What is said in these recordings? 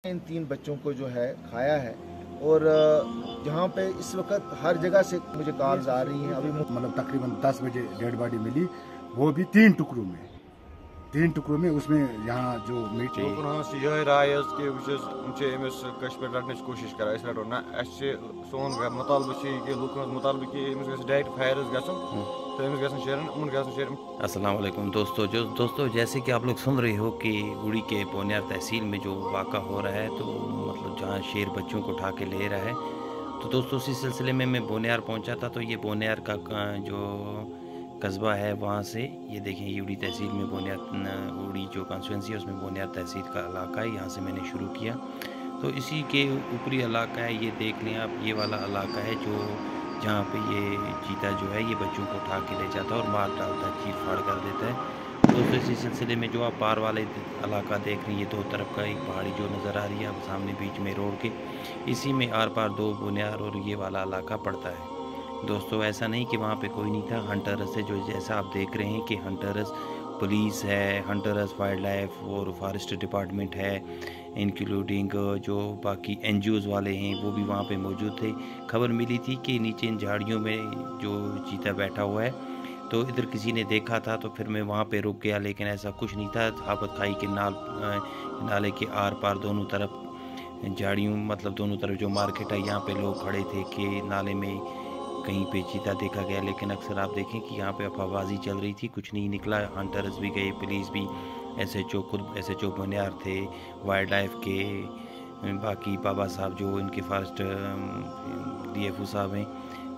इन 3 बच्चों को जो है खाया है और जहाँ पे इस वक्त हर जगह से मुझे कॉल्स आ रही हैं। अभी मतलब तकरीबन 10 बजे डेड बॉडी मिली, वो भी 3 टुकड़ों में उसमें यहाँ जो मीट ये राय कि अमिस कश्मीर रटने कोशिश कर रटो ना सोन मुतालबा कि लुकन मुतालबा कि अमिस डायरेक्ट फायर तो अमिस शेरन। अस्सलाम वालेकुम दोस्तों, जैसे कि आप लोग सुन रहे हो कि उड़ी के बोनियार तहसील में जो वाक़ा हो रहा है, तो मतलब जहाँ शेर बच्चों को उठा के ले रहा है, तो दोस्तों इसी सिलसिले में मैं बोनियार पहुँचा था। तो ये बोनियार का जो कस्बा है, वहाँ से ये देखें, ये उड़ी तहसील में बोनियार उड़ी जो कॉन्स्टिट्यूंसी है उसमें बोनियार तहसील का इलाका है, यहाँ से मैंने शुरू किया। तो इसी के ऊपरी इलाका है, ये देख लें आप, ये वाला इलाका है जो जहाँ पे ये चीता जो है ये बच्चों को उठा के ले जाता है और मार डालता है, चीर फाड़ कर देता है। दोस्तों इसी सिलसिले में जो आप पार वाले इलाका देख रहे हैं, ये 2 तरफ का एक पहाड़ी जो नज़र आ रही है आप सामने बीच में रोड के, इसी में आर पार 2 बोनियार और ये वाला इलाका पड़ता है। दोस्तों ऐसा नहीं कि वहाँ पे कोई नहीं था। हंटर्स है, जो जैसा आप देख रहे हैं कि हंटर्स पुलिस है, हंटर्स वाइल्ड लाइफ और फॉरेस्ट डिपार्टमेंट है, इंक्लूडिंग जो बाकी NGOs वाले हैं वो भी वहाँ पे मौजूद थे। खबर मिली थी कि नीचे इन झाड़ियों में जो चीता बैठा हुआ है, तो इधर किसी ने देखा था, तो फिर मैं वहाँ पे रुक गया, लेकिन ऐसा कुछ नहीं था। हाफत खाई के नाले के आर पार दोनों तरफ झाड़ियों, मतलब दोनों तरफ जो मार्केट है, यहाँ पे लोग खड़े थे कि नाले में कहीं पे चीता देखा गया, लेकिन अक्सर आप देखें कि यहाँ पे अफवाहबाजी चल रही थी, कुछ नहीं निकला। हंटर्स भी गए, पुलिस भी, SHO बोनियार थे, वाइल्ड लाइफ के बाकी बाबा साहब जो इनके फॉरेस्ट DFO साहब हैं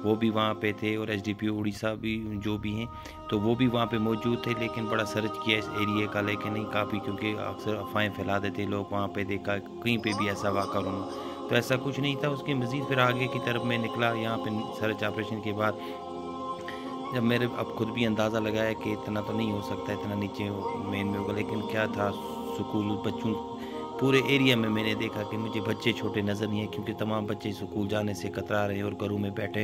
वो भी वहाँ पे थे, और SDPO उड़ीसा भी जो भी हैं तो वो भी वहाँ पे मौजूद थे। लेकिन बड़ा सर्च किया इस एरिया का, लेकिन नहीं काफ़ी, क्योंकि अक्सर अफवाहें फैला देते लोग, वहाँ पे देखा कहीं पे भी ऐसा वाक़ा होना, तो ऐसा कुछ नहीं था। उसके मज़ीद फिर आगे की तरफ में निकला, यहाँ पे सर्च ऑपरेशन के बाद जब मेरे अब खुद भी अंदाज़ा लगाया कि इतना तो नहीं हो सकता, इतना नीचे मेन में होगा, लेकिन क्या था, स्कूल बच्चों पूरे एरिया में मैंने देखा कि मुझे बच्चे छोटे नज़र नहीं है, क्योंकि तमाम बच्चे स्कूल जाने से कतरा रहे हैं और घरों में बैठे।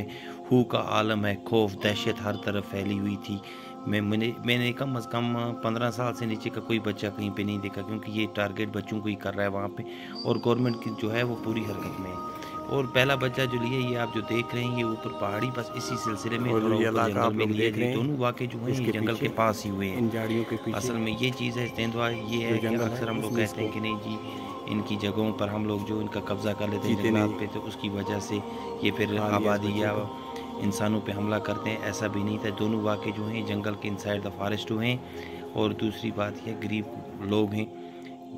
हू का आलम है, खौफ दहशत हर तरफ फैली हुई थी। मैंने कम अज़ कम 15 साल से नीचे का कोई बच्चा कहीं पे नहीं देखा, क्योंकि ये टारगेट बच्चों को ही कर रहा है वहाँ पे, और गवर्नमेंट की जो है वो पूरी हरकत में है। और पहला बच्चा जो लिए, ये आप जो देख रहे हैं, ये ऊपर पहाड़ी, बस इसी सिलसिले में जंगल में लिए थे। दोनों वाक़े जो हैं ये जंगल के पास ही हुए हैं। असल में ये चीज़ है, तेंदुआ ये है कि अक्सर हम लोग कहते हैं कि नहीं जी, इनकी जगहों पर हम लोग जो इनका कब्ज़ा कर लेते हैं जंगलात पे, तो उसकी वजह से ये फिर आबादी या इंसानों पे हमला करते हैं। ऐसा भी नहीं था, दोनों वाक़े जो हैं जंगल के इनसाइड द फॉरेस्ट हुए हैं। और दूसरी बात ये, गरीब लोग हैं।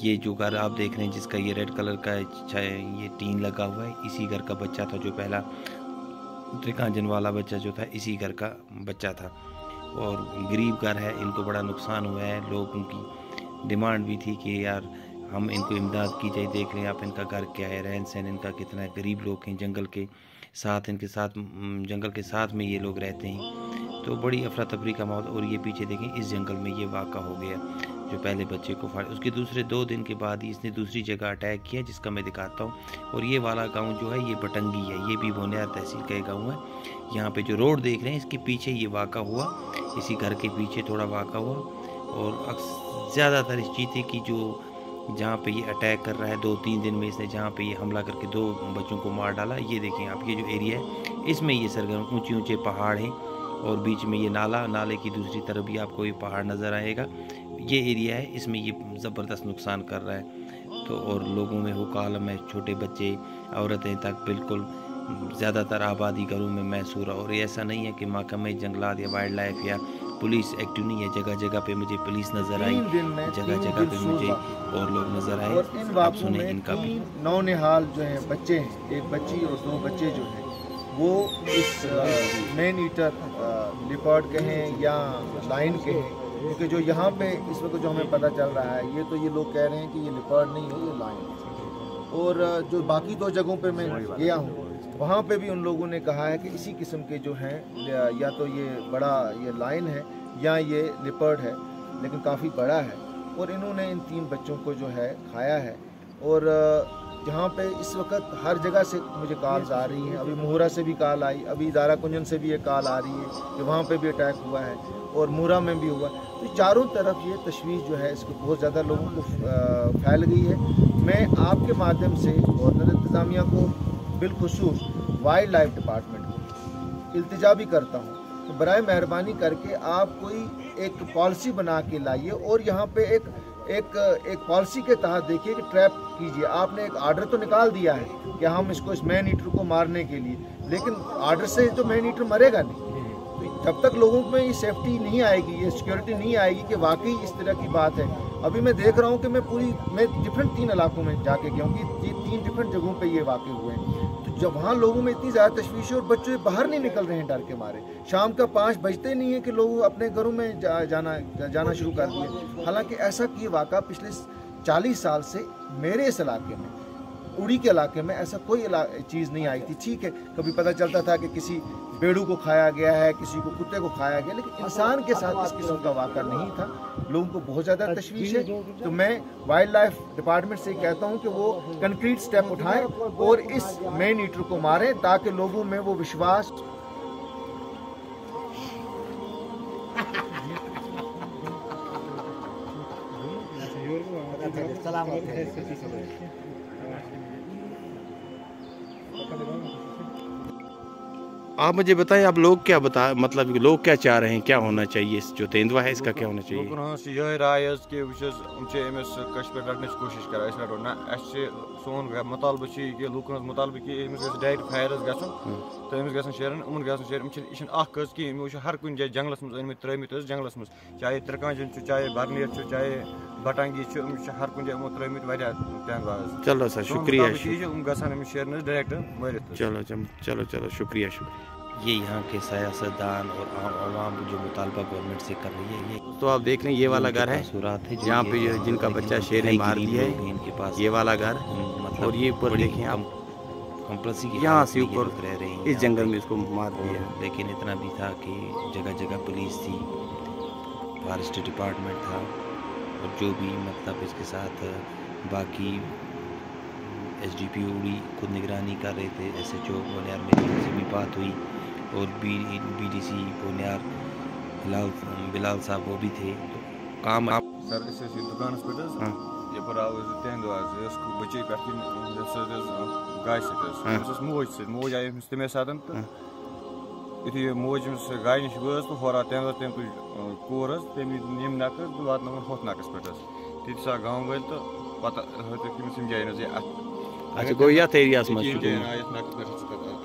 ये जो घर आप देख रहे हैं जिसका ये रेड कलर का ये टीन लगा हुआ है, इसी घर का बच्चा था, जो पहला त्रिकांजन वाला बच्चा जो था, इसी घर का बच्चा था। और गरीब घर है, इनको बड़ा नुकसान हुआ है। लोगों की डिमांड भी थी कि यार हम इनको इमदाद की जाए। देख रहे हैं आप इनका घर क्या है, रहन सहन इनका कितना है। गरीब लोग हैं, जंगल के साथ, इनके साथ जंगल के साथ में ये लोग रहते हैं, तो बड़ी अफरा तफरी का माहौल। और ये पीछे देखें, इस जंगल में ये वाक़ा हो गया, जो पहले बच्चे को फाड़, उसके दूसरे 2 दिन के बाद ही इसने दूसरी जगह अटैक किया, जिसका मैं दिखाता हूँ। और ये वाला गांव जो है ये बटंगी है, ये भी बोनियार तहसील का एक गाँव है। यहाँ पे जो रोड देख रहे हैं, इसके पीछे ये वाक़ा हुआ, इसी घर के पीछे थोड़ा वाक़ा हुआ। और ज़्यादातर इस चीते की जो जहाँ पे ये अटैक कर रहा है, 2-3 दिन में इसने जहाँ पे ये हमला करके 2 बच्चों को मार डाला। ये देखें आप, ये जो एरिया है इसमें ये सरगर्म ऊँचे पहाड़ हैं, और बीच में ये नाले की दूसरी तरफ भी आपको ये पहाड़ नज़र आएगा। ये एरिया है, इसमें ये ज़बरदस्त नुकसान कर रहा है। तो और लोगों में हुक्का आलम है, छोटे बच्चे, औरतें तक, बिल्कुल ज़्यादातर आबादी घरों में महसूर है। और ऐसा नहीं है कि महकमा जंगलात या वाइल्ड लाइफ या पुलिस एक्टिव नहीं है, जगह जगह पे मुझे पुलिस नज़र आई, जगह जगह पे मुझे और लोग नज़र आए। और इन वाक़ों में इनका 3 नौनिहाल जो हैं बच्चे हैं, एक बच्ची और 2 बच्चे जो हैं, वो इस मैन ईटर लिपर्ड के हैं या लाइन के हैं, क्योंकि जो यहाँ पे इस वक्त जो हमें पता चल रहा है, ये तो ये लोग कह रहे हैं कि ये लिपर्ड नहीं है, ये लाइन है। और जो बाकी 2 जगहों पे मैं गया हूँ, वहाँ पे भी उन लोगों ने कहा है कि इसी किस्म के जो हैं, या तो ये बड़ा ये लाइन है या ये लिपर्ड है, लेकिन काफ़ी बड़ा है। और इन्होंने इन 3 बच्चों को जो है खाया है। और जहाँ पे इस वक्त हर जगह से मुझे कॉल्स आ रही हैं, अभी मुहरा से भी कॉल आई, अभी दारा कुंजन से भी ये कॉल आ रही है कि वहाँ पे भी अटैक हुआ है, और मुरा में भी हुआ। तो चारों तरफ ये तशवीश जो है इसको बहुत ज़्यादा लोगों को फैल गई है। میں آپ کے مادھیم سے گورنر انتظامیہ کو بالخصوص وائلڈ لائف ڈپارٹمنٹ کو التجا بھی کرتا ہوں کہ برائے مہربانی کر کے آپ کوئی ایک پالیسی بنا کے لائیے اور یہاں پہ ایک پالیسی کے تحت دیکھیے کہ ٹریپ کیجیے. آپ نے ایک آرڈر تو نکال دیا ہے کہ ہم اس مین ایٹر کو مارنے کے لیے, لیکن آرڈر سے تو مین ایٹر مرے گا نہیں. جب تک لوگوں میں یہ سیفٹی نہیں آئے گی, یہ سیکیورٹی نہیں آئے گی کہ واقعی اس طرح کی بات ہے. ابھی میں دیکھ رہا ہوں کہ میں ڈفرینٹ 3 علاقوں میں جا کے گیا ہوں کہ یہ 3 ڈفرینٹ جگہوں پہ یہ واقع ہوئے ہیں. تو جب وہاں لوگوں میں اتنی زیادہ تشویش ہے اور بچے باہر نہیں نکل رہے ہیں ڈر کے مارے. شام کا 5 بجتے نہیں ہے کہ لوگ اپنے گھروں میں جانا شروع کر دیے. حالانکہ ایسا کی واقعہ پچھلے 40 سال سے میرے اس علاقے میں, اڑی کے علاقے میں ایسا کوئی چیز نہیں آئی تھی. ٹھیک ہے, کبھی پتہ چلتا تھا کہ کسی بیڑو کو کھایا گیا ہے, کسی کو کتے کو کھایا گیا, لیکن انسان کے ساتھ اس قسم کا واقعہ نہیں تھا. لوگوں کو بہت زیادہ تشویش ہے. تو میں وائلڈ لائف ڈپارٹمنٹ سے کہتا ہوں کہ وہ کنکریٹ سٹیپ اٹھائیں اور اس مین ایٹر کو ماریں تاکہ لوگوں میں وہ وشواس. آپ مجھے بتائیں, آپ لوگ کیا مطلب لوگ کیا چاہ رہے ہیں, کیا ہونا چاہیے, جو تیندوا ہے اس کا کیا ہونا چاہیے؟ لوکن ہنس یہ رائے کہ امس کش پہ رٹنچ کوشش کران اس رٹو نا سون مطالبہ کہ لوکن ہند مطالبہ کہ امس گھس ڈائریکٹ فائر گھن تو امس گھن شیرن امن گھن شیرن یہ اخ کہ ہر کن جائے جنگلس مز أنمت ترٲمٕتۍ جنگلس مز, چاہے ترکانجن چاہے برنیر چاہے بٹانگی ہر کن جائے ترٲمٕتۍ تیندوا. چلو سر شکریہ. گھن شیرن ڈائریکٹ مٲرِتھ. چلو شکریہ. یہ یہاں کے سیاستدان اور عوام جو مطالبہ گورنمنٹ سے کر رہی ہے. یہ تو آپ دیکھ لیں, یہ والا گھر ہے یہاں پہ جن کا بچہ شیر نے مار دیا ہے, ان کے پاس یہ والا گھر, اور یہ اوپر دیکھیں آپ کمپلسی کی یہاں سے اوپر رہ رہے ہیں اس جنگل میں اس کو مار دیا. لیکن اتنا بھی تھا کہ جگہ جگہ پولیس تھی, فارسٹ ڈپارٹمنٹ تھا, اور جو بھی مطلب اس کے ساتھ باقی SDP اڑی خود نگرانی کر رہے تھے. SHO بونیار میں سے بھی بات ہوئی, اور BDC بونیار بلال صاحب وہ بھی تھے. تو کام سر دکانس پہ یپر آو تہندو بچے پہ گائے سی موج آئی تمے سات یتھے موج گائے نش وٲژ تو ہورا تمہ تم تُج کور تم نم نقد واتن ہوت نقس پہ تیت سا گام ول تو پتہ تمس یم جائیں اچھا گو یتھ ایریاس مز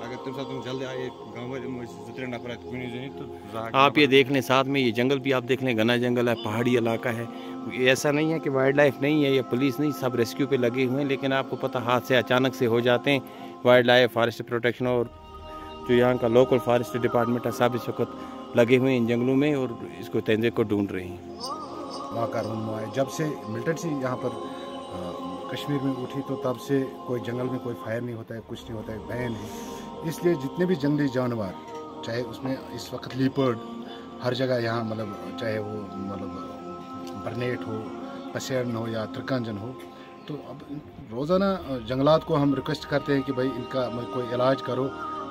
اگر تم سات جلدی آئے گام ول 2-3 نفر کن زنی تو آپ یہ دیکھ لیں. ساتھ میں یہ جنگل بھی آپ دیکھ لیں, گھنا جنگل ہے, پہاڑی علاقہ ہے. ایسا نہیں ہے کہ وائلڈ لائف نہیں ہے یا پولیس نہیں, سب ریسکیو پہ لگے ہوئے ہیں. لیکن آپ کو پتہ حادثے اچانک سے ہو جاتے ہیں. وائلڈ لائف, فارسٹ پروٹیکشن اور جو یہاں کا لوکل فارسٹ ڈپارٹمنٹ ہے, سب اس وقت لگے ہوئے ہیں ان جنگلوں میں اور اس کو تیندوے کو ڈھونڈ رہے ہیں. واقع رونما ہے جب سے ملٹنسی یہاں پر کشمیر میں اٹھی تو تب سے کوئی جنگل میں کوئی فائر نہیں ہوتا ہے, کچھ نہیں ہوتا ہے, بین ہے. اس لیے جتنے بھی جنگلی جانور, چاہے اس میں اس وقت لیپرڈ ہر جگہ یہاں مطلب چاہے وہ مطلب برنیٹ ہو, پسیرن ہو یا ترکانجن ہو, تو اب روزانہ جنگلات کو ہم ریکویسٹ کرتے ہیں کہ بھائی ان کا کوئی علاج کرو.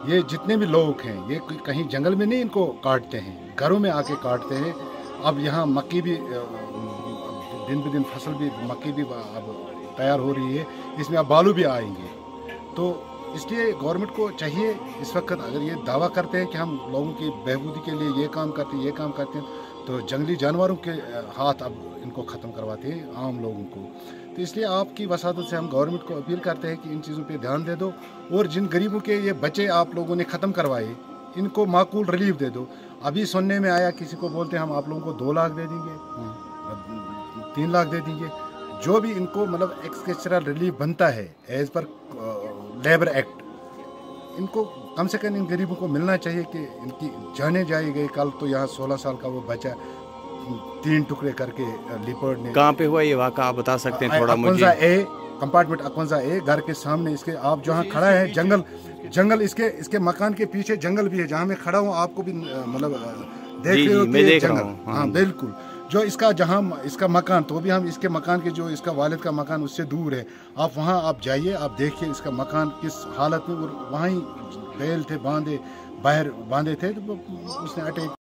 یہ جتنے بھی لوگ ہیں یہ کہیں جنگل میں نہیں ان کو کاٹتے ہیں, گھروں میں آ کے کاٹتے ہیں. اب یہاں مکئی بھی دن بدن فصل بھی مکئی بھی اب تیار ہو رہی ہے, اس میں اب بالو بھی آئیں گے. تو اس لیے گورنمنٹ کو چاہیے اس وقت اگر یہ دعویٰ کرتے ہیں کہ ہم لوگوں کی بہبودی کے لیے یہ کام کرتے ہیں یہ کام کرتے ہیں, تو جنگلی جانوروں کے ہاتھ اب ان کو ختم کرواتے ہیں عام لوگوں کو. تو اس لیے آپ کی وساطت سے ہم گورنمنٹ کو اپیل کرتے ہیں کہ ان چیزوں پہ دھیان دے دو, اور جن غریبوں کے یہ بچے آپ لوگوں نے ختم کروائے ان کو معقول ریلیف دے دو. ابھی سننے میں آیا کسی کو بولتے ہیں ہم آپ لوگوں کو 2 لاکھ دے دیں گے, 3 لاکھ دے دیں گے. جو بھی ان کو مطلب ایکسکیچرل ریلیف بنتا ہے ایز پر لیبر ایکٹ, ان کو کم سے کم ان غریبوں کو ملنا چاہیے کہ ان کی جانیں جائے گئی. کل تو یہاں 16 سال کا وہ بچہ 3 ٹکڑے کر کے لیپرڈ نے. کہاں پہ ہوا یہ واقعہ, آپ بتا سکتے ہیں تھوڑا مجھے؟ کمپارٹمنٹ 51A گھر کے سامنے, اس کے آپ جہاں کھڑا ہے جنگل اس کے مکان کے پیچھے جنگل بھی ہے جہاں میں کھڑا ہوں, آپ کو بھی مطلب دیکھ رہے ہو کہ جنگل. ہاں بالکل, جو اس کا جہاں اس کا مکان, تو بھی ہم اس کے مکان کے جو اس کا والد کا مکان اس سے دور ہے. آپ وہاں آپ جائیے, آپ دیکھیے اس کا مکان کس حالت میں, اور وہاں ہی بیل تھے باندھے, باہر باندھے تھے, تو اس نے اٹیک